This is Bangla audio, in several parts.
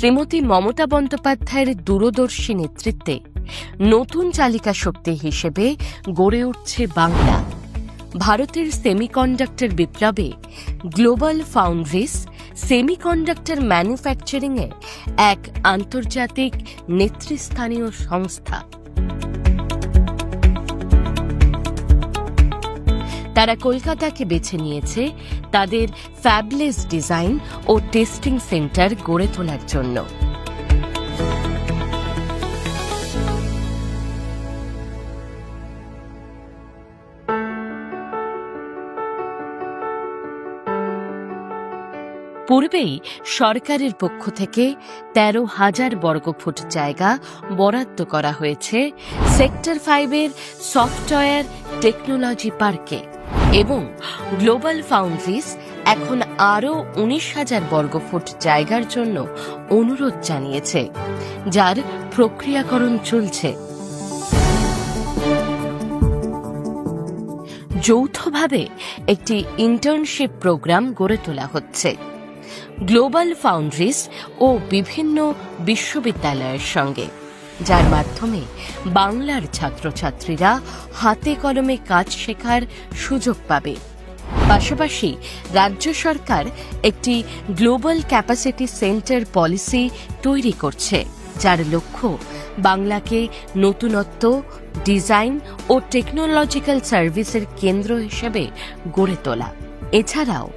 শ্রীমতী মমতা বন্দ্যোপাধ্যায়ের দূরদর্শী নেতৃত্বে নতুন চালিকা শক্তি হিসেবে গড়ে উঠছে বাংলা। ভারতের সেমিকন্ডাক্টর বিপ্লবে গ্লোবাল ফাউন্ড্রিজ সেমিকন্ডাক্টর ম্যানুফ্যাকচারিংয়ে এক আন্তর্জাতিক নেতৃস্থানীয় সংস্থা। তারা কলকাতাকে বেছে নিয়েছে তাদের ফ্যাবলেস ডিজাইন ও টেস্টিং সেন্টার গড়ে তোলার জন্য। পূর্বেই সরকারের পক্ষ থেকে ১৩,০০০ বর্গফুট জায়গা বরাদ্দ করা হয়েছে সেক্টর 5-এর সফটওয়্যার টেকনোলজি পার্কে এবং গ্লোবাল ফাউন্ড্রিজ এখন আরও ১৯,০০০ বর্গফুট জায়গার জন্য অনুরোধ জানিয়েছে, যার প্রক্রিয়াকরণ চলছে। যৌথভাবে একটি ইন্টার্নশিপ প্রোগ্রাম গড়ে তোলা হচ্ছে গ্লোবাল ফাউন্ড্রিজ ও বিভিন্ন বিশ্ববিদ্যালয়ের সঙ্গে, যার মাধ্যমে বাংলার ছাত্রছাত্রীরা হাতে কলমে কাজ শেখার সুযোগ পাবে। পাশাপাশি রাজ্য সরকার একটি গ্লোবাল ক্যাপাসিটি সেন্টার পলিসি তৈরি করছে, যার লক্ষ্য বাংলাকে নতুনত্ব, ডিজাইন ও টেকনোলজিক্যাল সার্ভিসের কেন্দ্র হিসেবে গড়ে তোলা। এছাড়াও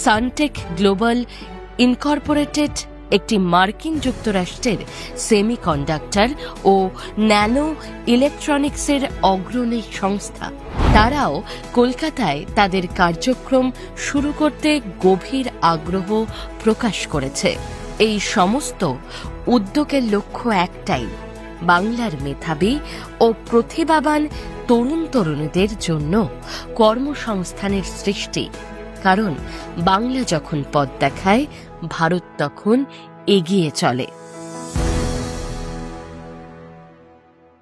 সানটেক গ্লোবাল ইনকর্পোরেটেড একটি মার্কিন যুক্তরাষ্ট্রের সেমিকন্ডাক্টর ও ন্যানো ইলেকট্রনিক্সের অগ্রণী সংস্থা। তারাও কলকাতায় তাদের কার্যক্রম শুরু করতে গভীর আগ্রহ প্রকাশ করেছে। এই সমস্ত উদ্যোগের লক্ষ্য একটাই, বাংলার মেধাবী ও প্রতিভাবান তরুণ তরুণীদের জন্য কর্মসংস্থানের সৃষ্টি। কারণ বাংলা যখন পথ দেখায়, ভারত তখন এগিয়ে চলে।